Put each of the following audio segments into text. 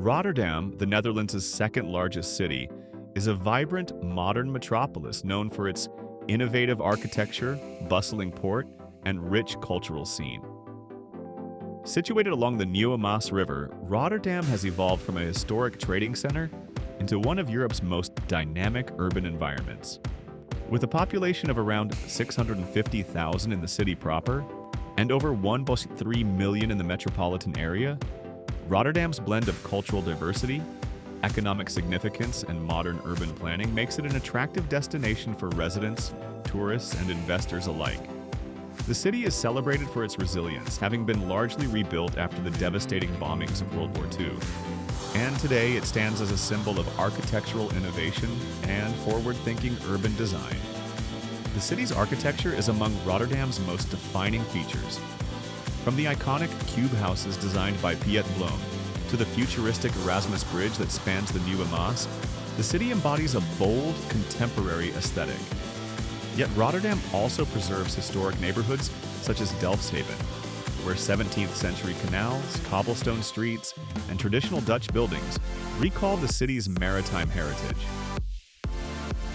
Rotterdam, the Netherlands' second largest city, is a vibrant, modern metropolis known for its innovative architecture, bustling port, and rich cultural scene. Situated along the Nieuwe River, Rotterdam has evolved from a historic trading center into one of Europe's most dynamic urban environments. With a population of around 650,000 in the city proper and over 1.3 million in the metropolitan area, Rotterdam's blend of cultural diversity, economic significance, and modern urban planning makes it an attractive destination for residents, tourists, and investors alike. The city is celebrated for its resilience, having been largely rebuilt after the devastating bombings of World War II. And today it stands as a symbol of architectural innovation and forward-thinking urban design. The city's architecture is among Rotterdam's most defining features. From the iconic cube houses designed by Piet Blom to the futuristic Erasmus Bridge that spans the Nieuwe Maas, the city embodies a bold, contemporary aesthetic. Yet Rotterdam also preserves historic neighborhoods such as Delfshaven, where 17th century canals, cobblestone streets, and traditional Dutch buildings recall the city's maritime heritage.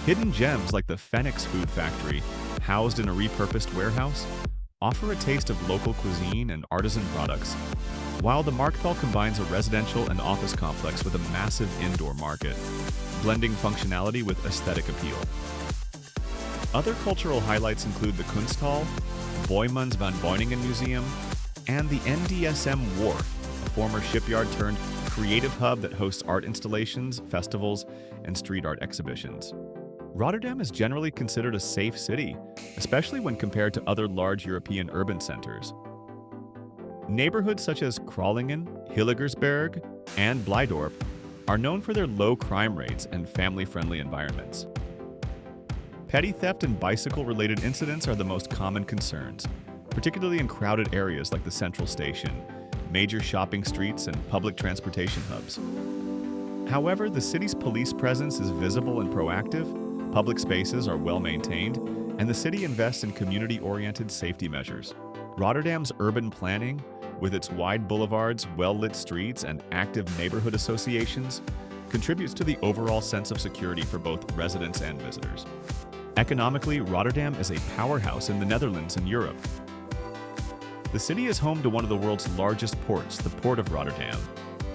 Hidden gems like the Fenix food factory, housed in a repurposed warehouse, offer a taste of local cuisine and artisan products, while the Markthal combines a residential and office complex with a massive indoor market, blending functionality with aesthetic appeal. Other cultural highlights include the Kunsthal, Boijmans van Beuningen Museum, and the NDSM Wharf, a former shipyard turned creative hub that hosts art installations, festivals, and street art exhibitions. Rotterdam is generally considered a safe city, especially when compared to other large European urban centers. Neighborhoods such as Kralingen, Hillegersberg, and Blijdorp are known for their low crime rates and family-friendly environments. Petty theft and bicycle-related incidents are the most common concerns, particularly in crowded areas like the Central Station, major shopping streets, and public transportation hubs. However, the city's police presence is visible and proactive, public spaces are well-maintained, and the city invests in community-oriented safety measures. Rotterdam's urban planning, with its wide boulevards, well-lit streets, and active neighborhood associations, contributes to the overall sense of security for both residents and visitors. Economically, Rotterdam is a powerhouse in the Netherlands and Europe. The city is home to one of the world's largest ports, the Port of Rotterdam,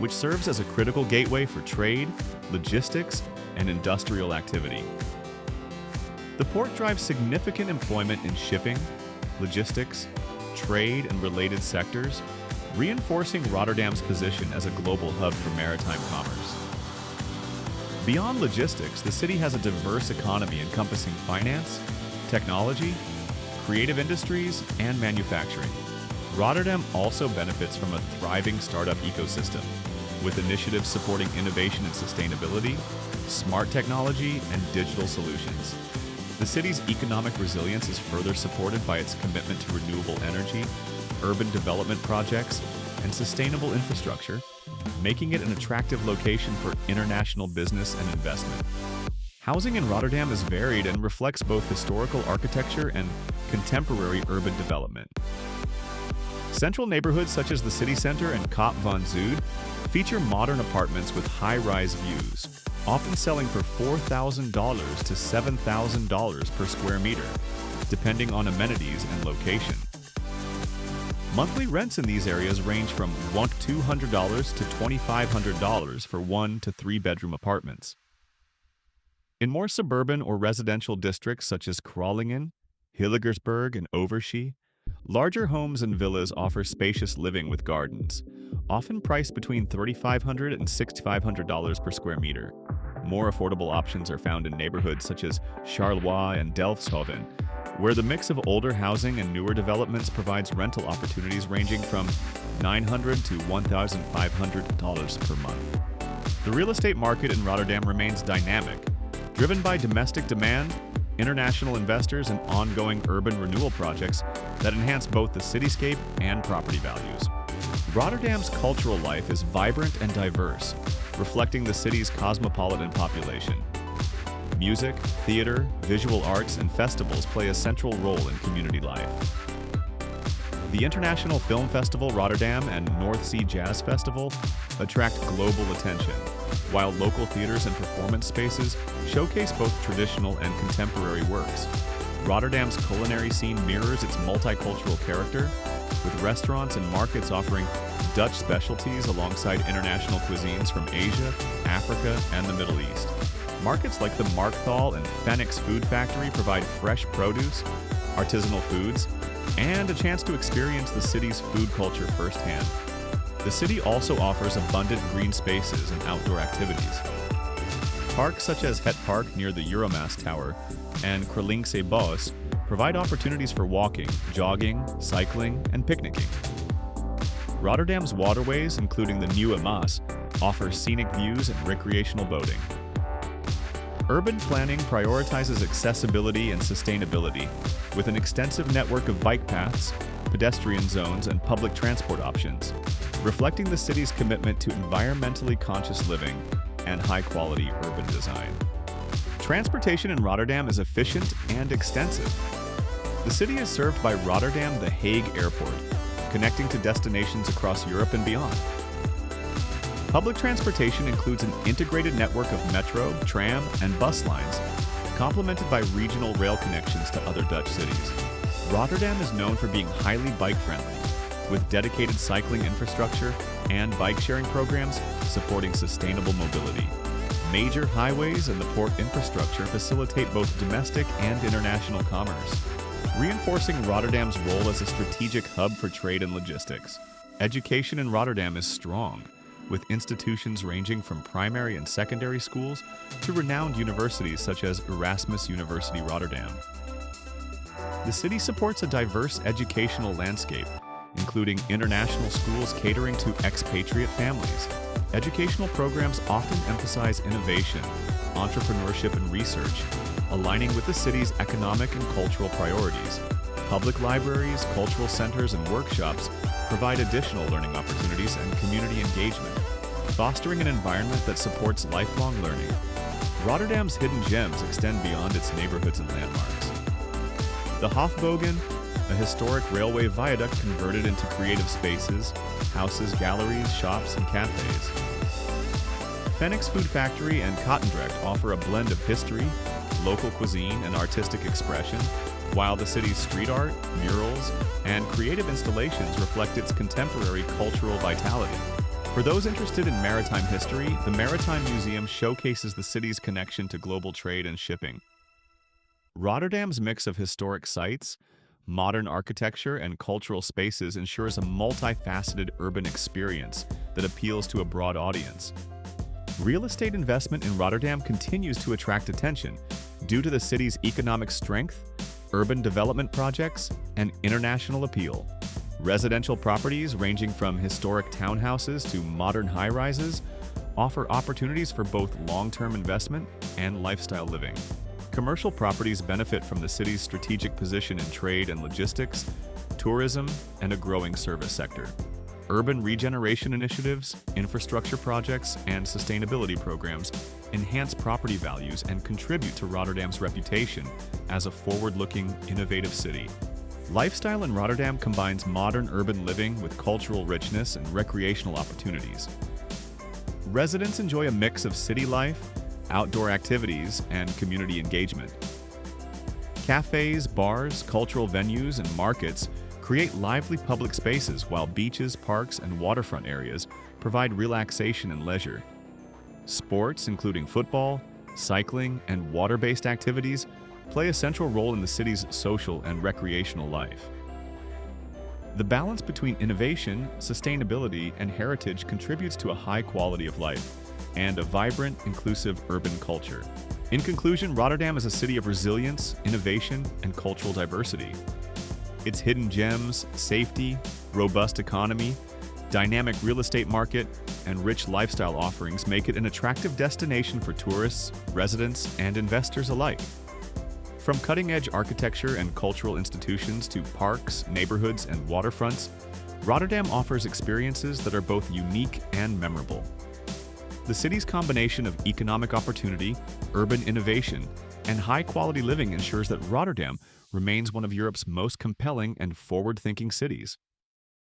which serves as a critical gateway for trade, logistics, and industrial activity. The port drives significant employment in shipping, logistics, trade, and related sectors, reinforcing Rotterdam's position as a global hub for maritime commerce. Beyond logistics, the city has a diverse economy encompassing finance, technology, creative industries, and manufacturing. Rotterdam also benefits from a thriving startup ecosystem, with initiatives supporting innovation and sustainability, smart technology, and digital solutions. The city's economic resilience is further supported by its commitment to renewable energy, urban development projects, and sustainable infrastructure, making it an attractive location for international business and investment. Housing in Rotterdam is varied and reflects both historical architecture and contemporary urban development. Central neighborhoods such as the city center and Kop van Zuid feature modern apartments with high-rise views, often selling for $4,000 to $7,000 per square meter, depending on amenities and location. Monthly rents in these areas range from $200 to $2,500 for 1 to 3 bedroom apartments. In more suburban or residential districts such as Kralingen, Hillegersberg, and Overschie, larger homes and villas offer spacious living with gardens, often priced between $3,500 and $6,500 per square meter. More affordable options are found in neighborhoods such as Charleroi and Delfshaven, where the mix of older housing and newer developments provides rental opportunities ranging from $900 to $1,500 per month. The real estate market in Rotterdam remains dynamic, driven by domestic demand, international investors, and ongoing urban renewal projects that enhance both the cityscape and property values. Rotterdam's cultural life is vibrant and diverse, reflecting the city's cosmopolitan population. Music, theater, visual arts, and festivals play a central role in community life. The International Film Festival Rotterdam and North Sea Jazz Festival attract global attention, while local theaters and performance spaces showcase both traditional and contemporary works. Rotterdam's culinary scene mirrors its multicultural character, with restaurants and markets offering Dutch specialties alongside international cuisines from Asia, Africa, and the Middle East. Markets like the Markthal and Fenix food factory provide fresh produce, artisanal foods, and a chance to experience the city's food culture firsthand. The city also offers abundant green spaces and outdoor activities. Parks such as Het Park near the Euromast Tower and Kralingse Bos provide opportunities for walking, jogging, cycling, and picnicking. Rotterdam's waterways, including the Nieuwe Maas, offer scenic views and recreational boating. Urban planning prioritizes accessibility and sustainability, with an extensive network of bike paths, pedestrian zones, and public transport options, reflecting the city's commitment to environmentally conscious living and high-quality urban design. Transportation in Rotterdam is efficient and extensive. The city is served by Rotterdam The Hague Airport, connecting to destinations across Europe and beyond. Public transportation includes an integrated network of metro, tram, and bus lines, complemented by regional rail connections to other Dutch cities. Rotterdam is known for being highly bike-friendly, with dedicated cycling infrastructure and bike-sharing programs supporting sustainable mobility. Major highways and the port infrastructure facilitate both domestic and international commerce, reinforcing Rotterdam's role as a strategic hub for trade and logistics. Education in Rotterdam is strong, with institutions ranging from primary and secondary schools to renowned universities such as Erasmus University Rotterdam. The city supports a diverse educational landscape, including international schools catering to expatriate families. Educational programs often emphasize innovation, entrepreneurship, and research, aligning with the city's economic and cultural priorities. Public libraries, cultural centers, and workshops provide additional learning opportunities and community engagement, fostering an environment that supports lifelong learning. Rotterdam's hidden gems extend beyond its neighborhoods and landmarks. The Hofbogen, a historic railway viaduct converted into creative spaces, houses, galleries, shops, and cafes. Fenix Food Factory and Cottondrecht offer a blend of history, local cuisine, and artistic expression, while the city's street art, murals, and creative installations reflect its contemporary cultural vitality. For those interested in maritime history, the Maritime Museum showcases the city's connection to global trade and shipping. Rotterdam's mix of historic sites, modern architecture, and cultural spaces ensures a multifaceted urban experience that appeals to a broad audience. Real estate investment in Rotterdam continues to attract attention due to the city's economic strength, urban development projects, and international appeal. Residential properties ranging from historic townhouses to modern high-rises offer opportunities for both long-term investment and lifestyle living. Commercial properties benefit from the city's strategic position in trade and logistics, tourism, and a growing service sector. Urban regeneration initiatives, infrastructure projects, and sustainability programs enhance property values and contribute to Rotterdam's reputation as a forward-looking, innovative city. Lifestyle in Rotterdam combines modern urban living with cultural richness and recreational opportunities. Residents enjoy a mix of city life, outdoor activities, and community engagement. Cafes, bars, cultural venues, and markets create lively public spaces, while beaches, parks, and waterfront areas provide relaxation and leisure. Sports, including football, cycling, and water-based activities, play a central role in the city's social and recreational life. The balance between innovation, sustainability, and heritage contributes to a high quality of life and a vibrant, inclusive urban culture. In conclusion, Rotterdam is a city of resilience, innovation, and cultural diversity. Its hidden gems, safety, robust economy, dynamic real estate market, and rich lifestyle offerings make it an attractive destination for tourists, residents, and investors alike. From cutting-edge architecture and cultural institutions to parks, neighborhoods, and waterfronts, Rotterdam offers experiences that are both unique and memorable. The city's combination of economic opportunity, urban innovation, And high-quality living ensures that Rotterdam remains one of Europe's most compelling and forward-thinking cities.